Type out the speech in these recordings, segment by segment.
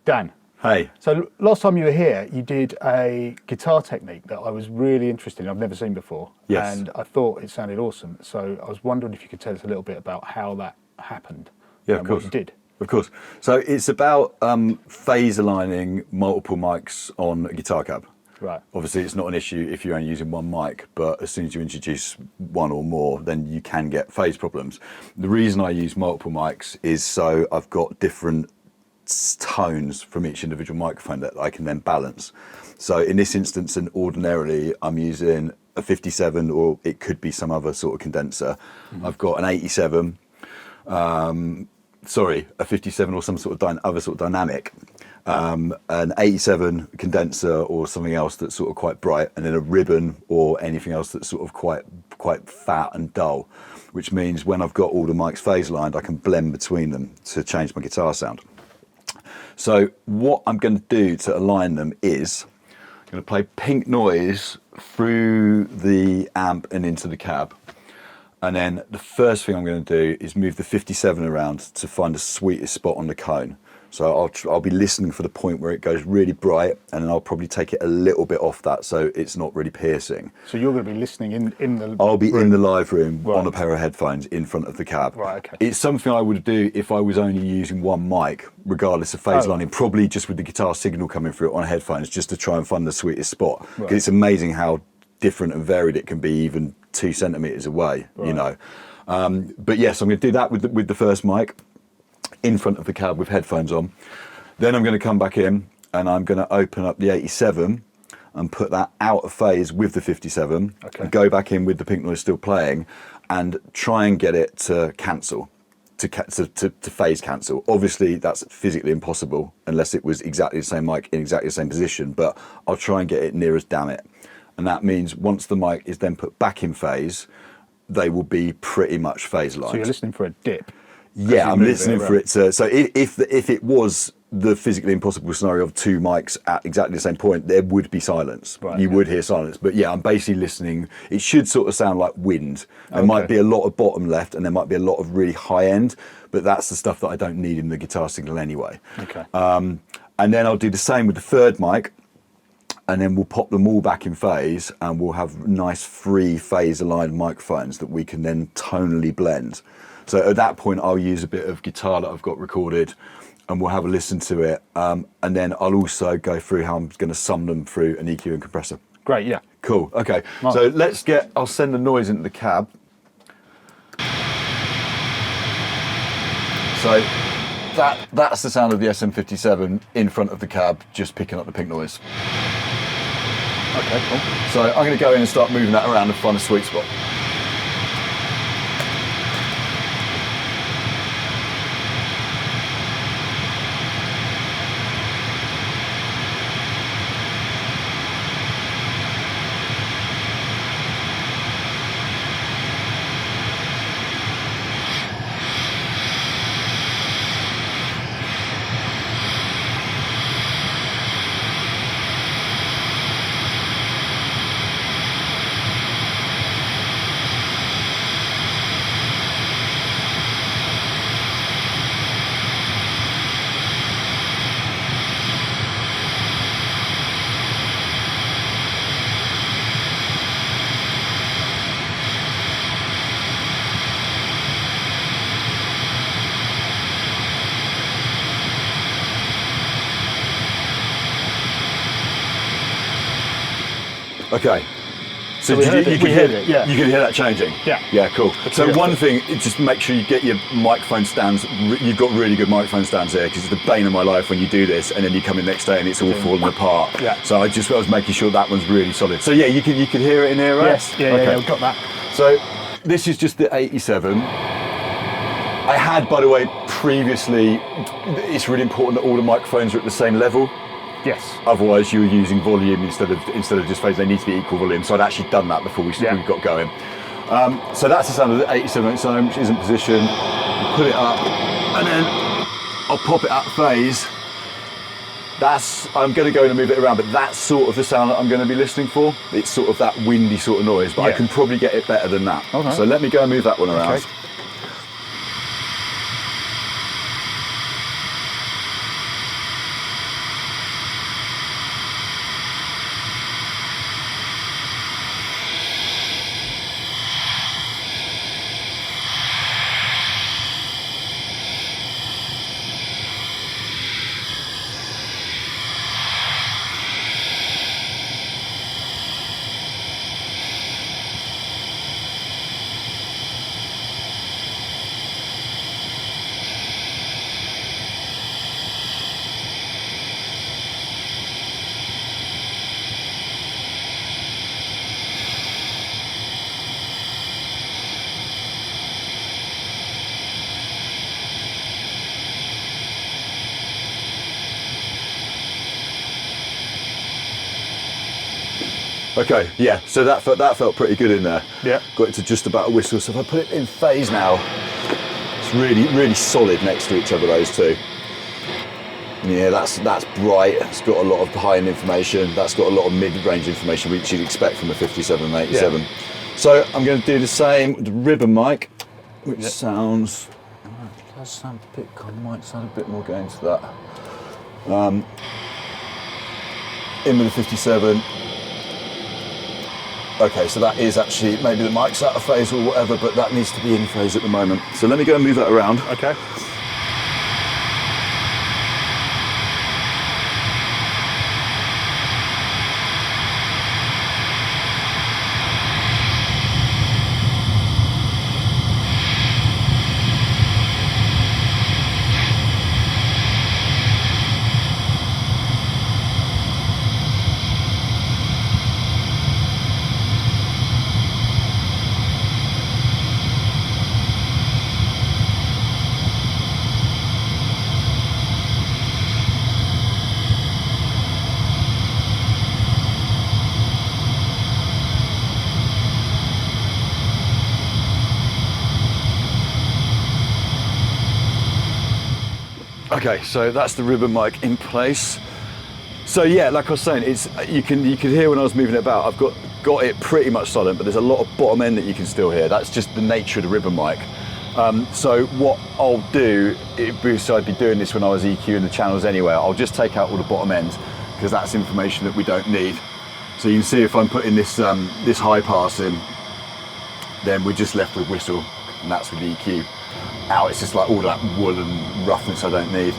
Dan. Hey. So last time you were here, you did a guitar technique that I was really interested in. I've never seen before. Yes. And I thought it sounded awesome. So I was wondering if you could tell us a little bit about how that happened. Yeah, of and course. What you did. Of course. So it's about phase aligning multiple mics on a guitar cab. Right. Obviously, it's not an issue if you're only using one mic, but as soon as you introduce one or more, then you can get phase problems. The reason I use multiple mics is so I've got different tones from each individual microphone that I can then balance. So in this instance, and ordinarily, I'm using a 57, or it could be some other sort of condenser. Mm-hmm. I've got an 87, a 57 or some sort of other sort of dynamic. An 87 condenser or something else that's sort of quite bright, and then a ribbon or anything else that's sort of quite fat and dull, which means when I've got all the mics phase aligned, I can blend between them to change my guitar sound. So what I'm going to do to align them is I'm going to play pink noise through the amp and into the cab. And then the first thing I'm going to do is move the 57 around to find the sweetest spot on the cone. So I'll be listening for the point where it goes really bright, and then I'll probably take it a little bit off that so it's not really piercing. So you're going to be listening in the I'll be room. in the live room Right. on a pair of headphones in front of the cab. Right, okay. It's something I would do if I was only using one mic, regardless of phase lining, probably just with the guitar signal coming through on headphones, just to try and find the sweetest spot. Because Right. it's amazing how different and varied it can be even 2 centimeters away, Right. you know. But yes, I'm going to do that with the first mic in front of the cab with headphones on. Then I'm going to come back in and I'm going to open up the 87 and put that out of phase with the 57, and go back in with the pink noise still playing and try and get it to cancel, to phase cancel. Obviously, that's physically impossible unless it was exactly the same mic in exactly the same position, but I'll try and get it near as damn it. And that means once the mic is then put back in phase, they will be pretty much phase aligned. So you're listening for a dip? Yeah, I'm listening for it to. So if it was the physically impossible scenario of 2 mics at exactly the same point, there would be silence. Right, you would hear silence. But yeah, I'm basically listening. It should sort of sound like wind. There might be a lot of bottom left, and there might be a lot of really high end. But that's the stuff that I don't need in the guitar signal anyway. Okay. And then I'll do the same with the third mic. And then we'll pop them all back in phase, and we'll have nice free phase aligned microphones that we can then tonally blend. So at that point, I'll use a bit of guitar that I've got recorded, and we'll have a listen to it. And then I'll also go through how I'm going to sum them through an EQ and compressor. Great, yeah. Cool, okay. Nice. So I'll send the noise into the cab. So that's the sound of the SM57 in front of the cab, just picking up the pink noise. Okay, cool. So I'm going to go in and start moving that around and find a sweet spot. Okay. So you could hear it, yeah. You could hear that changing? Yeah. Yeah, cool. So one thing, just make sure you get your microphone stands, you've got really good microphone stands here, because it's the bane of my life when you do this and then you come in next day and it's all falling apart. Yeah. So I was making sure that one's really solid. So yeah, you could hear it in here, right? Yes, yeah, we've got that. So this is just the 87. I had, by the way, previously, it's really important that all the microphones are at the same level. Yes. Otherwise, you were using volume instead of just phase. They need to be equal volume. So I'd actually done that before we got going. So that's the sound of the 87 ohm, which is in position. Put it up, and then I'll pop it out of phase. I'm going to go in and move it around, but that's sort of the sound that I'm going to be listening for. It's sort of that windy sort of noise, but I can probably get it better than that. Okay. So let me go and move that one around. Okay. Okay, yeah, so that felt pretty good in there. Yeah. Got it to just about a whistle. So if I put it in phase now, it's really solid next to each other, those two. Yeah, that's bright. It's got a lot of high-end information. That's got a lot of mid-range information, which you'd expect from a 57 and 87. Yeah. So I'm going to do the same with the ribbon mic, which sounds, it does sound a bit, I might sound a bit more going to that. In with the 57. Okay, so that is actually, maybe the mic's out of phase or whatever, but that needs to be in phase at the moment. So let me go and move that around. Okay. Okay, so that's the ribbon mic in place. So yeah, like I was saying, it's you can hear when I was moving it about. I've got it pretty much silent, but there's a lot of bottom end that you can still hear. That's just the nature of the ribbon mic. So what I'll do, so I'd be doing this when I was EQing the channels anyway. I'll just take out all the bottom ends because that's information that we don't need. So you can see if I'm putting this this high pass in, then we're just left with whistle, and that's with the EQ. Out, it's just like all that wool and roughness I don't need.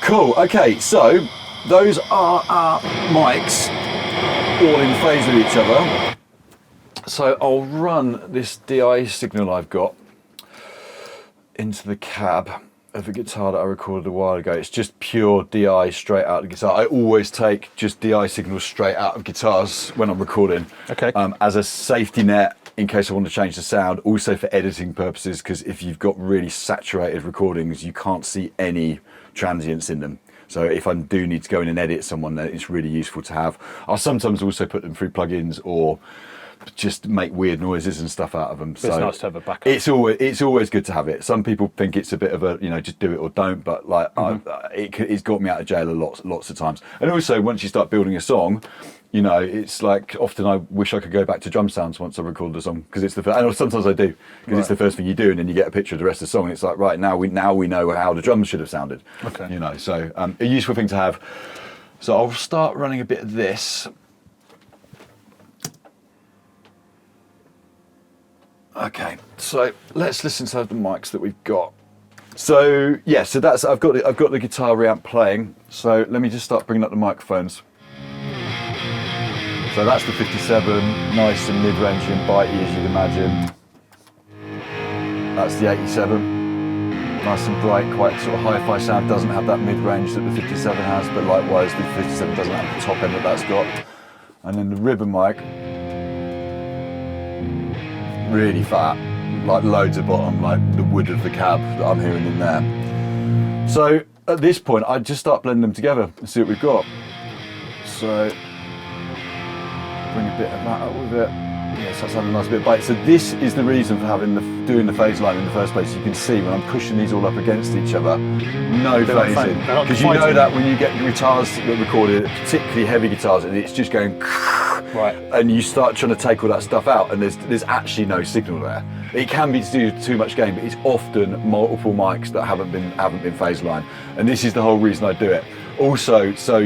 Cool, okay, so those are our mics all in phase with each other. So I'll run this DI signal I've got into the cab of a guitar that I recorded a while ago. It's just pure DI straight out of the guitar. I always take just DI signals straight out of guitars when I'm recording. Okay. As a safety net, in case I want to change the sound, also for editing purposes, because if you've got really saturated recordings, you can't see any transients in them. So if I do need to go in and edit someone, then it's really useful to have. I'll sometimes also put them through plugins or just make weird noises and stuff out of them. So it's nice to have a backup. It's always good to have it. Some people think it's a bit of a, just do it or don't, but like it's got me out of jail lots of times. And also once you start building a song, it's like often I wish I could go back to drum sounds once I record the song because it's the first, and sometimes I do because it's the first thing you do, and then you get a picture of the rest of the song and it's like, right, now we know how the drums should have sounded. Okay. So a useful thing to have. So I'll start running a bit of this. Okay, so let's listen to the mics that we've got. So yeah, so that's I've got the guitar reamp playing. So let me just start bringing up the microphones. So that's the 57, nice and mid-range and bitey as you'd imagine. That's the 87, nice and bright, quite sort of hi-fi sound. Doesn't have that mid-range that the 57 has, but likewise the 57 doesn't have the top end that that's got. And then the ribbon mic, really fat, like loads of bottom, like the wood of the cab that I'm hearing in there. So at this point, I'd just start blending them together and see what we've got. So bring a bit of that up with it. Yes, that's having a nice bit of bite. So this is the reason for doing the phase line in the first place. You can see when I'm pushing these all up against each other, no phasing. Because you know that when you get guitars that are recorded, particularly heavy guitars, and it's just going right, and you start trying to take all that stuff out, and there's actually no signal there. It can be to do too much gain, but it's often multiple mics that haven't been phase line, and this is the whole reason I do it. Also, so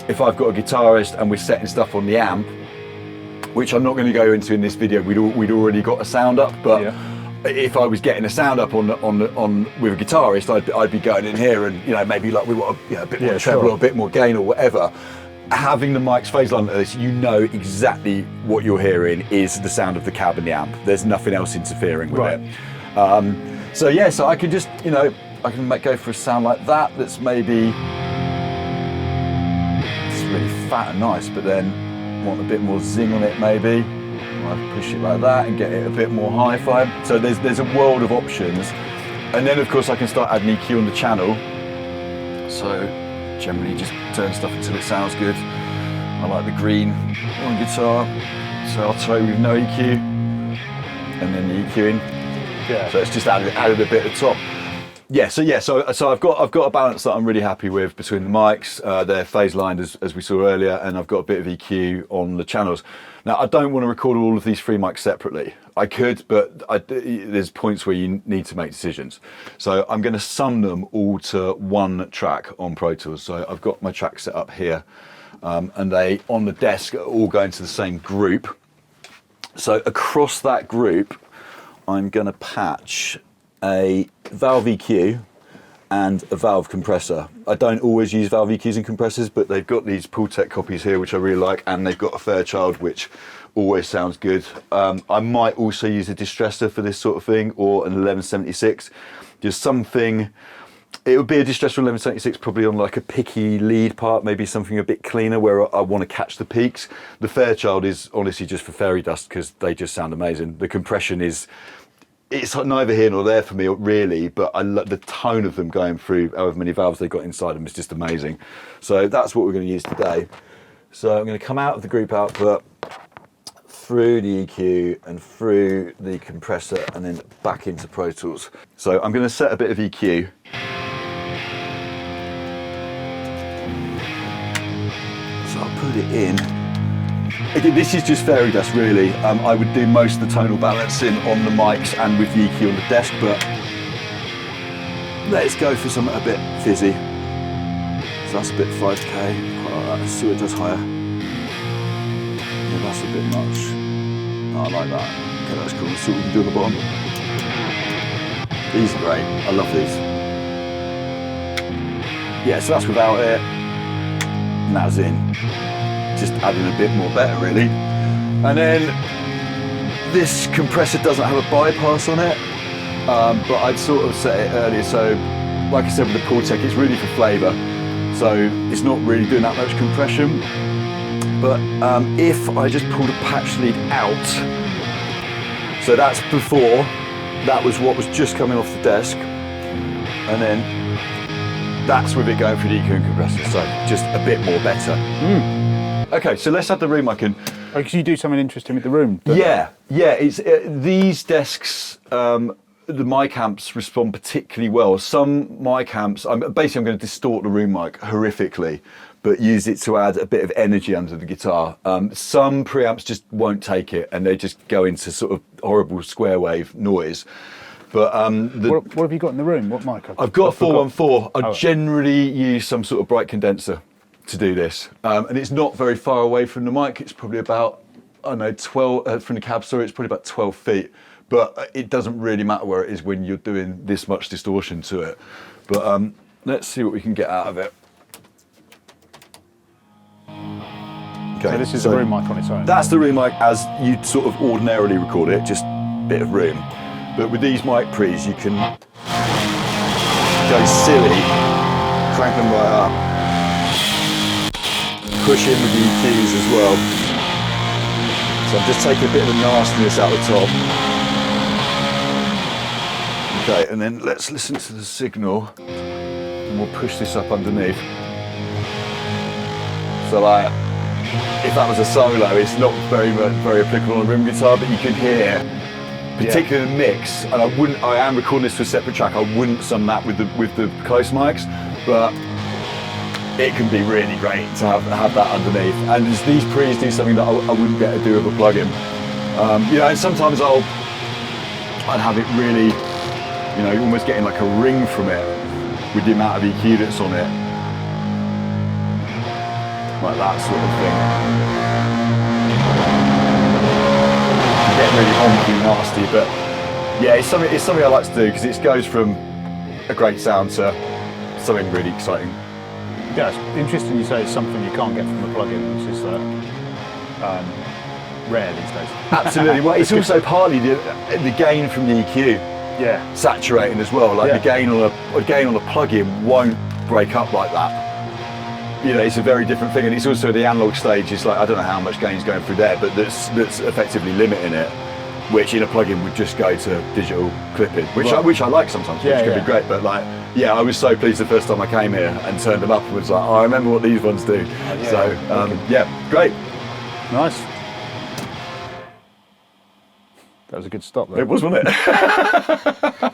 if I've got a guitarist and we're setting stuff on the amp, which I'm not going to go into in this video, we'd already got a sound up, but if I was getting a sound up on with a guitarist, I'd be going in here and maybe like we want a bit more treble or a bit more gain or whatever. Having the mic's phase line like this, exactly what you're hearing is the sound of the cab and the amp. There's nothing else interfering with it. So I can just I can go for a sound like that. That's maybe really fat and nice, but then want a bit more zing on it maybe. I push it like that and get it a bit more hi-fi. So there's a world of options, and then of course I can start adding EQ on the channel. So generally just turn stuff until it sounds good. I like the green on guitar, so I'll try with no EQ, and then the EQ in. Yeah. So it's just added a bit of top. Yeah, so I've got a balance that I'm really happy with between the mics. They're phase lined as we saw earlier, and I've got a bit of EQ on the channels. Now I don't want to record all of these three mics separately. I could, but there's points where you need to make decisions. So I'm going to sum them all to one track on Pro Tools. So I've got my track set up here, and they on the desk are all going to the same group. So across that group, I'm going to patch a valve EQ and a valve compressor. I don't always use valve EQs and compressors, but they've got these Pultec copies here, which I really like, and they've got a Fairchild, which always sounds good. I might also use a distressor for this sort of thing, or an 1176. Just something, it would be a distressor 1176 probably on like a picky lead part, maybe something a bit cleaner where I want to catch the peaks. The Fairchild is honestly just for fairy dust because they just sound amazing. The compression it's neither here nor there for me really, but I love the tone of them going through however many valves they've got inside them is just amazing. So that's what we're going to use today. So I'm going to come out of the group output, through the EQ and through the compressor and then back into Pro Tools. So I'm going to set a bit of EQ. So I'll put it in. Again, this is just fairy dust really. I would do most of the tonal balancing on the mics and with the EQ on the desk, but let's go for something a bit fizzy. So that's a bit 5K, quite like that. Let's see what it does higher. Yeah, that's a bit much. Oh, I like that. Okay, that's cool. Let's see what we can do on the bottom. These are great. I love these. Yeah, so that's without it. And that's in. Just adding a bit more better really. And then this compressor doesn't have a bypass on it, but I'd sort of set it earlier. So like I said with the Pultec, it's really for flavour. So it's not really doing that much compression. But if I just pulled a patch lead out, so that's before, that was what was just coming off the desk, and then that's with it going through the EQ and compressor, so just a bit more better. Okay, so let's add the room mic in. Oh, because you do something interesting with the room. Yeah, it's these desks, the mic amps respond particularly well. Some mic amps, I'm going to distort the room mic horrifically, but use it to add a bit of energy under the guitar. Some preamps just won't take it and they just go into sort of horrible square wave noise. But what have you got in the room? What mic? I've got a 414. I generally use some sort of bright condenser to do this. And it's not very far away from the mic. It's probably about, I don't know, 12, from the cab, sorry, it's probably about 12 feet. But it doesn't really matter where it is when you're doing this much distortion to it. But let's see what we can get out of it. Okay, so this is the room mic on its own? That's the room mic as you'd sort of ordinarily record it, just a bit of room. But with these mic pre's, you can go silly, crank them right up, push in with the EQs as well. So I'm just taking a bit of the nastiness out the top. Okay, and then let's listen to the signal, and we'll push this up underneath. So like, if that was a solo, it's not very applicable on a room guitar, but you can hear, particularly the mix. And I am recording this to a separate track. I wouldn't sum that with the close mics, but it can be really great to have that underneath. And these pre's do something that I wouldn't get to do with a plugin. You know, and sometimes I'd have it really, you know, almost getting like a ring from it with the amount of EQ that's on it. Like that sort of thing. Getting really honky and nasty, but yeah, it's something I like to do because it goes from a great sound to something really exciting. Yeah, it's interesting you say it's something you can't get from a plugin, which is rare these days. Absolutely. Well, it's also partly the gain from the EQ. Yeah. Saturating as well. Like the gain on a plugin won't break up like that. You know, it's a very different thing, and it's also the analog stage. It's like I don't know how much gain's going through there, but that's effectively limiting it, which in a plugin would just go to digital clipping, which I like sometimes, which can be great. But like yeah, I was so pleased the first time I came here and turned them up and was like, oh, I remember what these ones do. yeah, So yeah, great. Nice. That was a good stop there. It was, wasn't it?